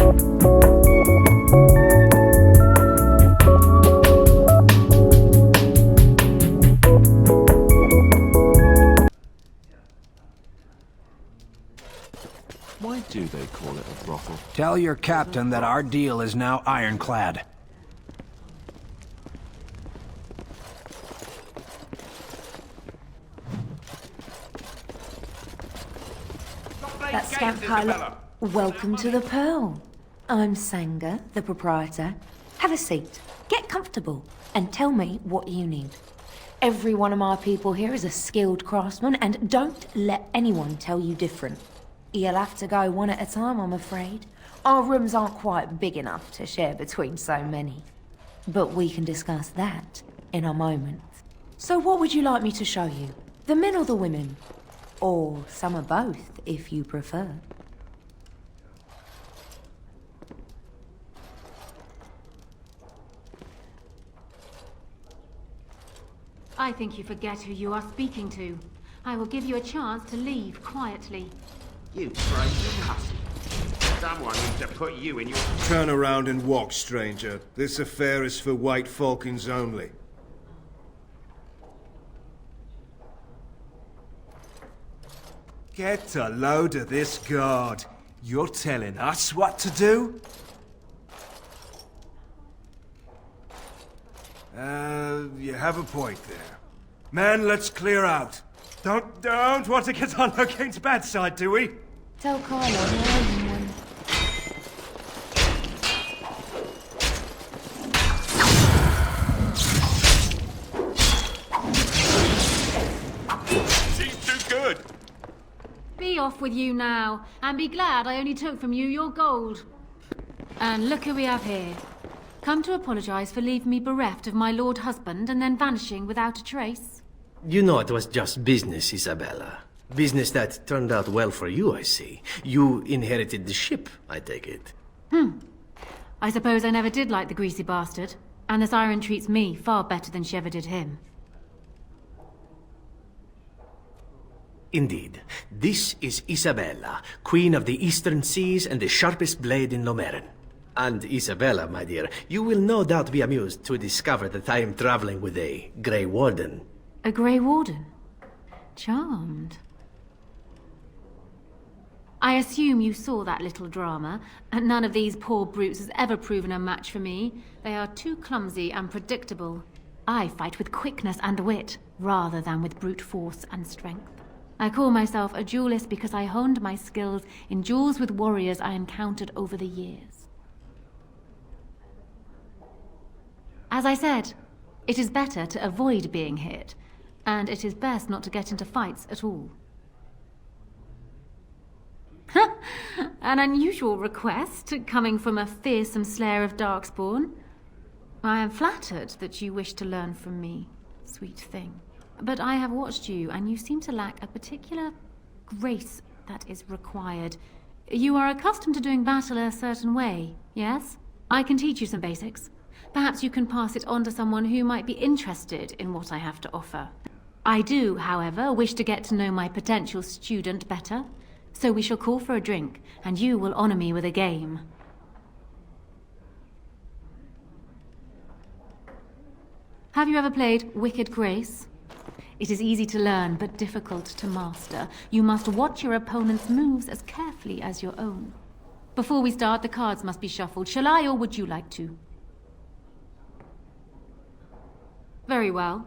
Why do they call it a brothel? Tell your captain that our deal is now ironclad. That scamp pilot. Welcome to the Pearl. I'm Sanga, the proprietor. Have a seat, get comfortable, and tell me what you need. Every one of my people here is a skilled craftsman, and don't let anyone tell you different. You'll have to go one at a time, I'm afraid. Our rooms aren't quite big enough to share between so many. But we can discuss that in a moment. So what would you like me to show you? The men or the women? Or some of both, if you prefer. I think you forget who you are speaking to. I will give you a chance to leave quietly. You crazy hussy. Someone needs to put you in your... Turn around and walk, stranger. This affair is for White Falcons only. Get a load of this guard. You're telling us what to do? You have a point there. Man, let's clear out. Don't want to get on Locane's bad side, do we? Tell Carlo I own one. She's too good. Be off with you now, and be glad I only took from you your gold. And look who we have here. Come to apologize for leaving me bereft of my lord husband and then vanishing without a trace. You know it was just business, Isabella. Business that turned out well for you, I see. You inherited the ship, I take it. I suppose I never did like the greasy bastard, and the siren treats me far better than she ever did him. Indeed. This is Isabella, Queen of the Eastern Seas and the sharpest blade in Lomerin. And Isabella, my dear, you will no doubt be amused to discover that I am traveling with a Grey Warden. A Grey Warden? Charmed. I assume you saw that little drama, and none of these poor brutes has ever proven a match for me. They are too clumsy and predictable. I fight with quickness and wit, rather than with brute force and strength. I call myself a duelist because I honed my skills in duels with warriors I encountered over the years. As I said, it is better to avoid being hit, and it is best not to get into fights at all. An unusual request, coming from a fearsome slayer of Darkspawn. I am flattered that you wish to learn from me, sweet thing. But I have watched you, and you seem to lack a particular grace that is required. You are accustomed to doing battle a certain way, yes? I can teach you some basics. Perhaps you can pass it on to someone who might be interested in what I have to offer. I do, however, wish to get to know my potential student better. So we shall call for a drink, and you will honor me with a game. Have you ever played Wicked Grace? It is easy to learn, but difficult to master. You must watch your opponent's moves as carefully as your own. Before we start, the cards must be shuffled. Shall I, or would you like to? Very well.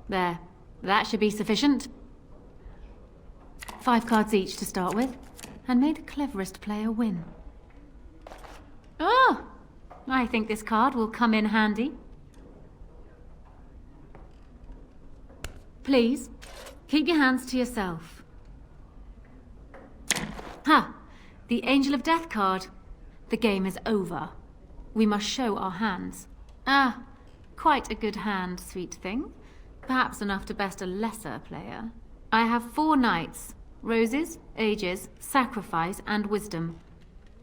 There. That should be sufficient. 5 cards each to start with, and may the cleverest player win. Oh! I think this card will come in handy. Please, keep your hands to yourself. Ha! The Angel of Death card. The game is over. We must show our hands. Ah, quite a good hand, sweet thing. Perhaps enough to best a lesser player. I have 4 knights. Roses, ages, sacrifice, and wisdom.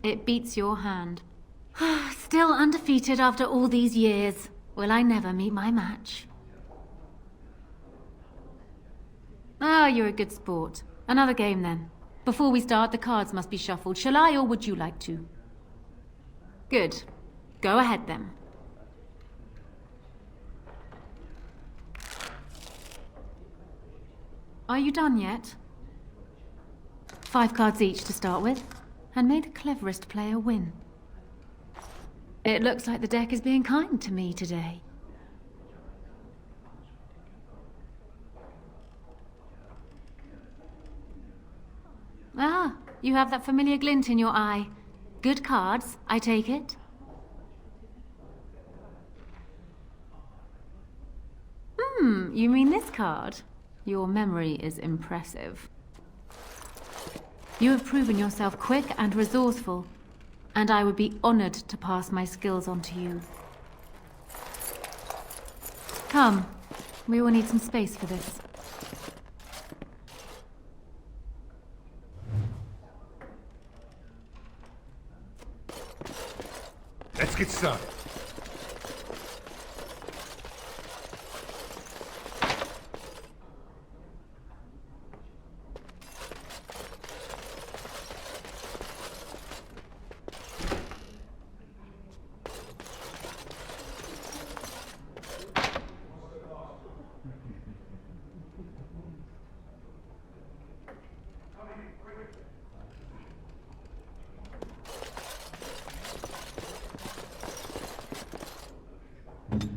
It beats your hand. Still undefeated after all these years. Will I never meet my match? Ah, you're a good sport. Another game then. Before we start, the cards must be shuffled. Shall I, or would you like to? Good. Go ahead, then. Are you done yet? 5 cards each to start with, and may the cleverest player win. It looks like the deck is being kind to me today. Ah, you have that familiar glint in your eye. Good cards, I take it? You mean this card? Your memory is impressive. You have proven yourself quick and resourceful, and I would be honored to pass my skills on to you. Come, we will need some space for this. Let's get started.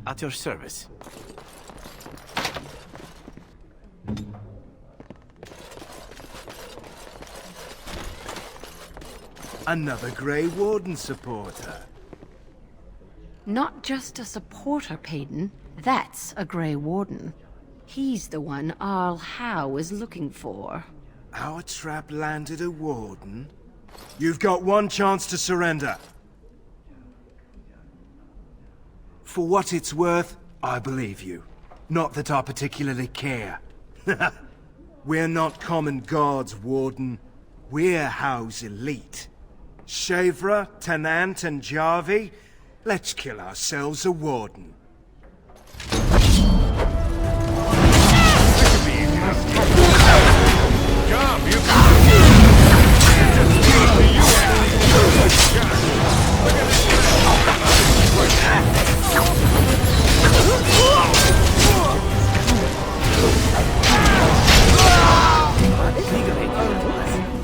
At your service. Another Grey Warden supporter. Not just a supporter, Payton. That's a Grey Warden. He's the one Arl Howe is looking for. Our trap landed a Warden? You've got one chance to surrender. For what it's worth, I believe you. Not that I particularly care. We're not common guards, Warden. We're Howe's elite. Shavra, Tennant, and Jarvie, let's kill ourselves a Warden. Come, you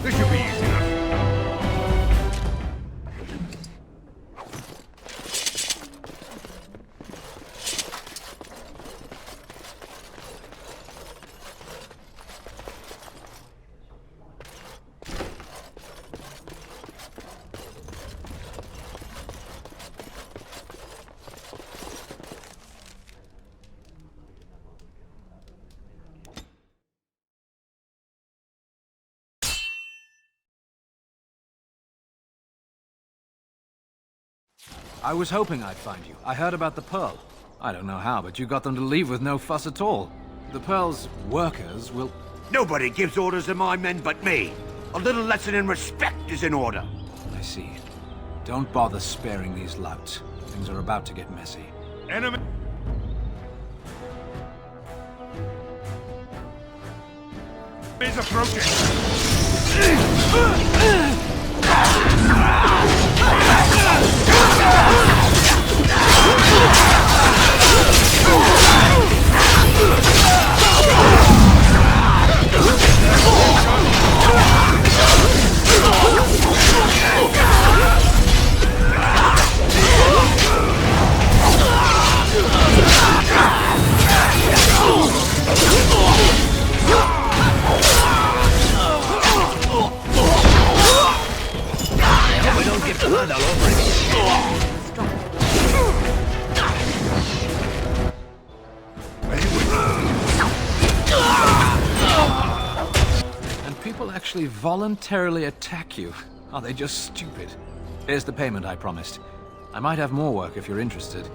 This should be easy enough. I was hoping I'd find you. I heard about the Pearl. I don't know how, but you got them to leave with no fuss at all. The Pearl's workers will... Nobody gives orders to my men but me. A little lesson in respect is in order. I see. Don't bother sparing these louts. Things are about to get messy. Enemy. Is approaching. And people actually voluntarily attack you. Are they just stupid? Here's the payment I promised. I might have more work if you're interested.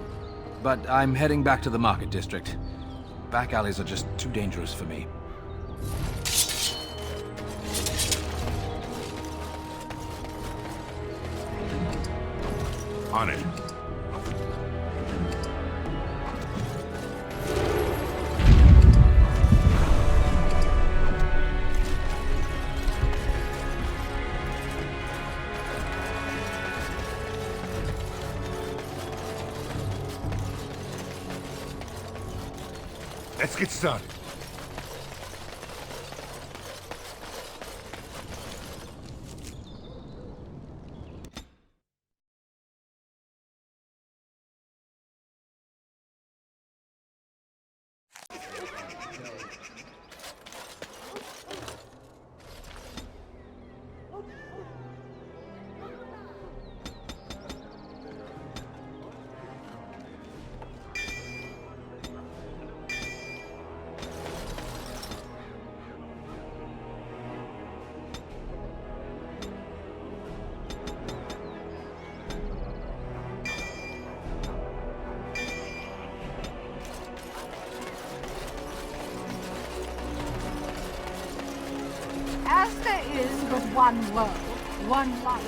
But I'm heading back to the market district. Back alleys are just too dangerous for me. On it. Let's get started. As there is but one world, one life,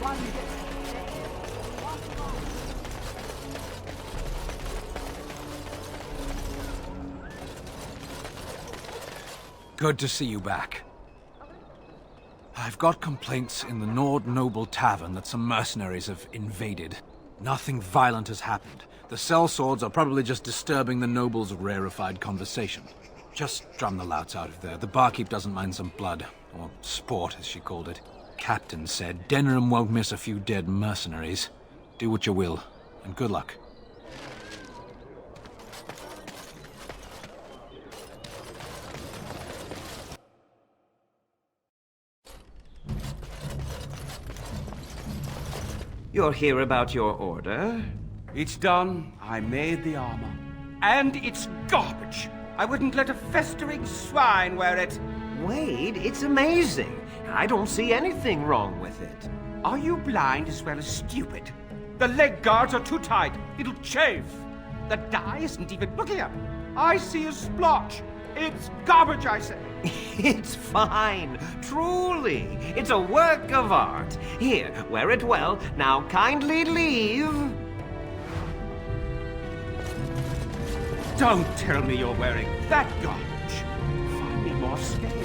one destiny, one life. Good to see you back. I've got complaints in the Nord Noble Tavern that some mercenaries have invaded. Nothing violent has happened. The sellswords are probably just disturbing the nobles' rarefied conversation. Just drum the louts out of there. The barkeep doesn't mind some blood. Or sport, as she called it. Captain said Denerim won't miss a few dead mercenaries. Do what you will, and good luck. You're here about your order? It's done. I made the armor. And it's garbage. I wouldn't let a festering swine wear it. Wade, it's amazing. I don't see anything wrong with it. Are you blind as well as stupid? The leg guards are too tight. It'll chafe. The dye isn't even... Look here. I see a splotch. It's garbage, I say. It's fine. Truly. It's a work of art. Here, wear it well. Now kindly leave. Don't tell me you're wearing that garbage. Find me more scales.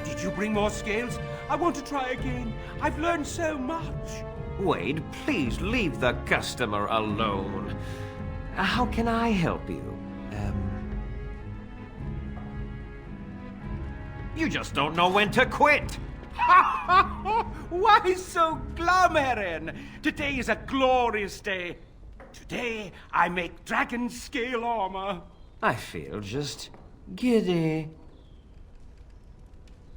Did you bring more scales? I want to try again. I've learned so much. Wade, please leave the customer alone. How can I help you? You just don't know when to quit. Why so glum, Erin? Today is a glorious day. Today, I make dragon scale armor. I feel just giddy.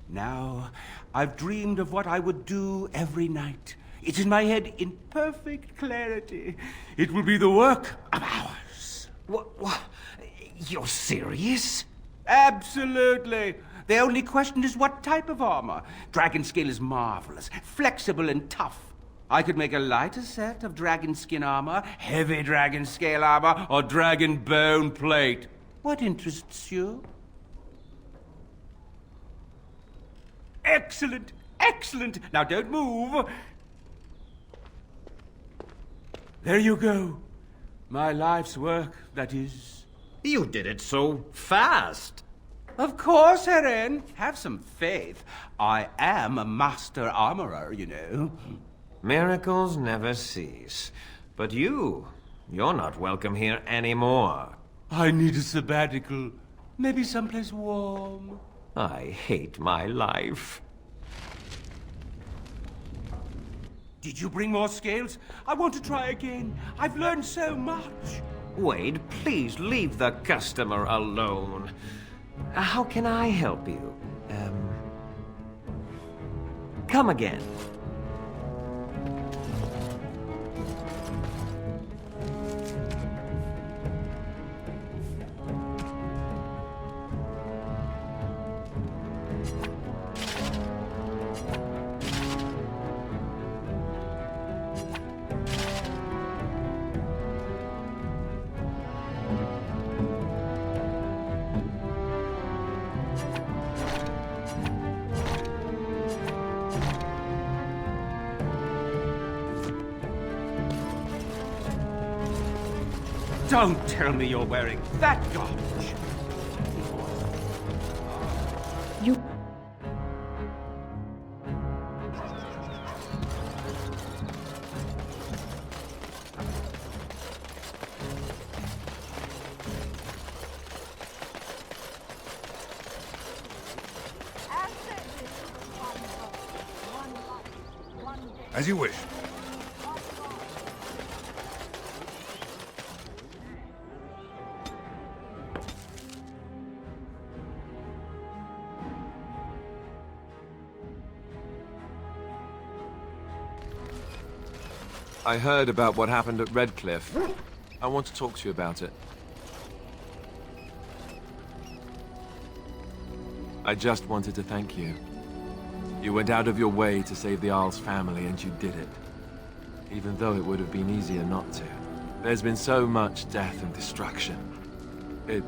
Now, I've dreamed of what I would do every night. It's in my head in perfect clarity. It will be the work of hours. What? You're serious? Absolutely. The only question is what type of armor. Dragon scale is marvelous, flexible and tough. I could make a lighter set of dragon skin armor, heavy dragon scale armor, or dragon bone plate. What interests you? Excellent! Excellent! Now don't move! There you go. My life's work, that is. You did it so fast. Of course, Erin. Have some faith. I am a master armorer, you know. Miracles never cease. But you're not welcome here anymore. I need a sabbatical. Maybe someplace warm. I hate my life. Did you bring more scales? I want to try again. I've learned so much. Wade, please leave the customer alone. How can I help you? Come again. Don't tell me you're wearing that garbage. You... As you wish. I heard about what happened at Redcliffe. I want to talk to you about it. I just wanted to thank you. You went out of your way to save the Isle's family, and you did it. Even though it would have been easier not to. There's been so much death and destruction. It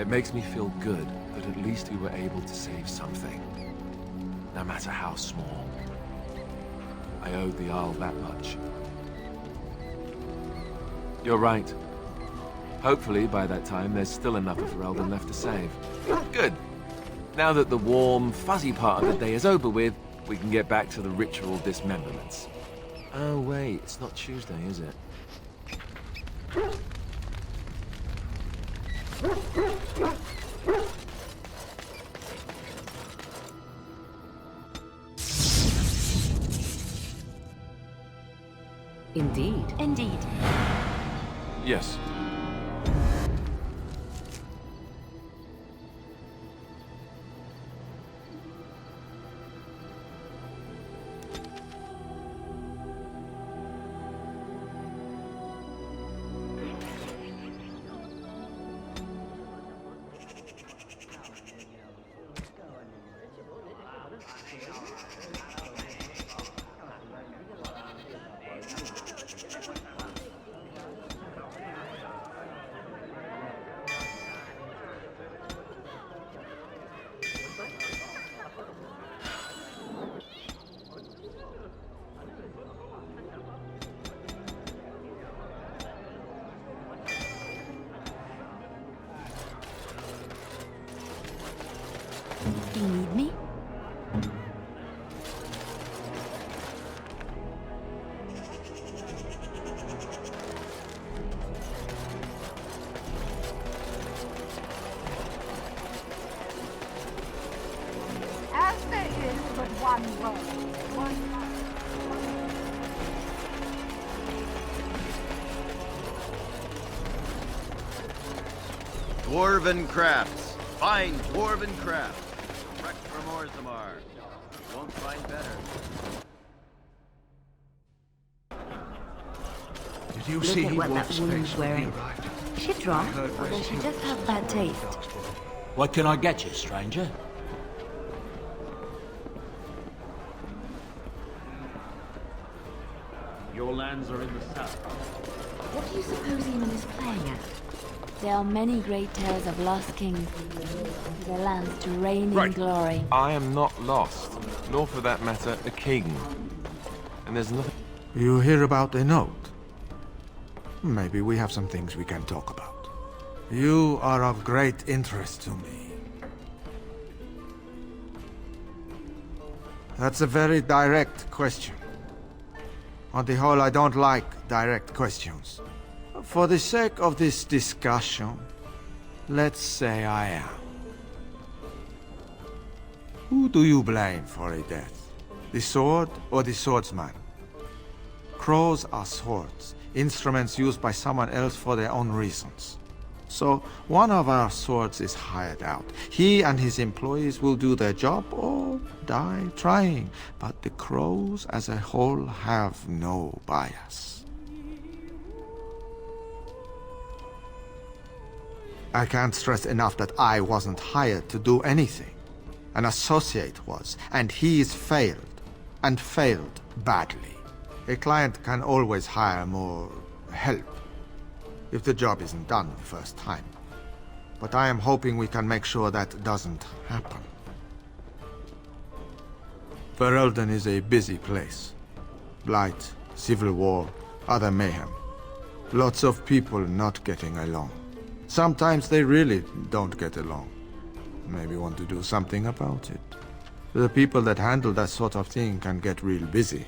makes me feel good that at least we were able to save something. No matter how small. I owed the Isle that much. You're right. Hopefully, by that time, there's still enough of Ferelden left to save. Good. Now that the warm, fuzzy part of the day is over with, we can get back to the ritual dismemberments. Oh wait, it's not Tuesday, is it? Indeed. Indeed. Yes. Do you need me? As there is but one world, one life. Dwarven crafts. Fine dwarven crafts. Direct from Orzammar. You won't find better. Did you Look see at what that Wolf's woman's face when he wearing. arrived? She's drunk, or does she just have bad taste? What can I get you, stranger? Your lands are in the south. What do you suppose Eamon is playing at? There are many great tales of lost kings, their lands to reign in glory. I am not lost, nor for that matter, a king. And there's nothing... You hear about a note? Maybe we have some things we can talk about. You are of great interest to me. That's a very direct question. On the whole, I don't like direct questions. For the sake of this discussion, let's say I am. Who do you blame for a death? The sword or the swordsman? Crows are swords, instruments used by someone else for their own reasons. So, one of our swords is hired out. He and his employees will do their job or die trying, but the crows as a whole have no bias. I can't stress enough that I wasn't hired to do anything. An associate was, and he's failed, and failed badly. A client can always hire more help if the job isn't done the first time. But I am hoping we can make sure that doesn't happen. Ferelden is a busy place. Blight, civil war, other mayhem. Lots of people not getting along. Sometimes they really don't get along. Maybe want to do something about it. The people that handle that sort of thing can get real busy.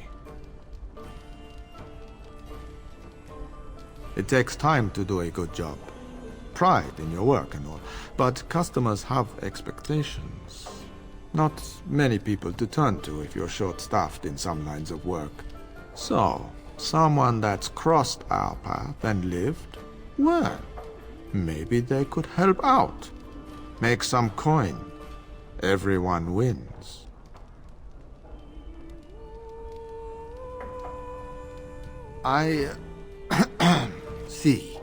It takes time to do a good job. Pride in your work and all. But customers have expectations. Not many people to turn to if you're short-staffed in some lines of work. So, someone that's crossed our path and lived? Well, maybe they could help out. Make some coin. Everyone wins. I... see.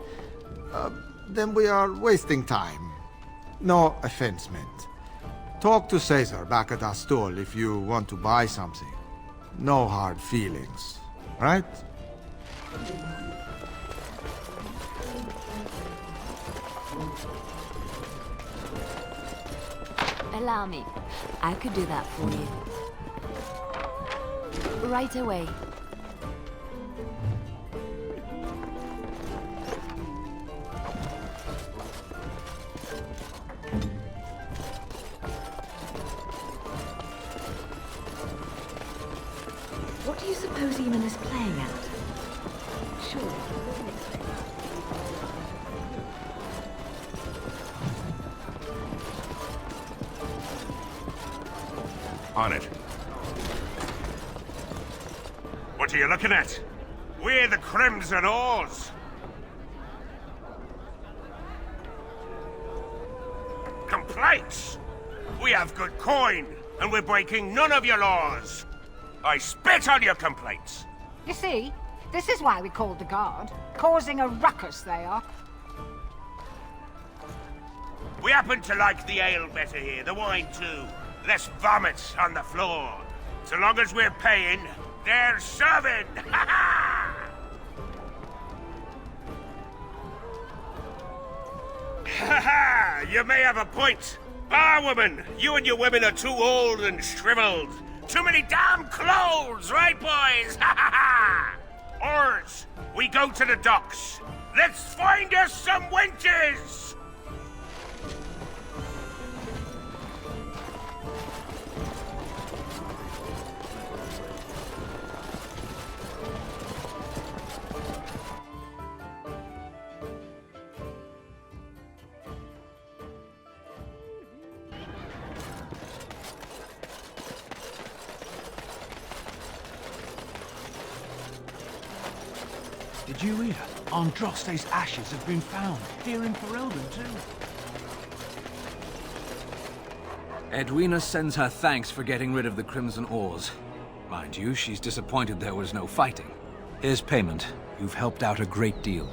Then we are wasting time. No offense meant. Talk to Caesar back at our stall if you want to buy something. No hard feelings, right? Allow me. I could do that for you. Right away. What do you suppose Eamon is playing at? Sure. On it. What are you looking at? We're the Crimson Oars. Complaints? We have good coin, and we're breaking none of your laws. I spit on your complaints. You see, this is why we called the guard. Causing a ruckus, they are. We happen to like the ale better here, the wine too. Less vomit on the floor. So long as we're paying, they're serving. Ha ha! Ha ha! You may have a point. Barwoman, you and your women are too old and shriveled. Too many damn clothes, right, boys? Ha ha ha! Oars, we go to the docks. Let's find us some wenches! Did you hear? Androste's ashes have been found, here in Ferelden too. Edwina sends her thanks for getting rid of the Crimson Oars. Mind you, she's disappointed there was no fighting. Here's payment. You've helped out a great deal.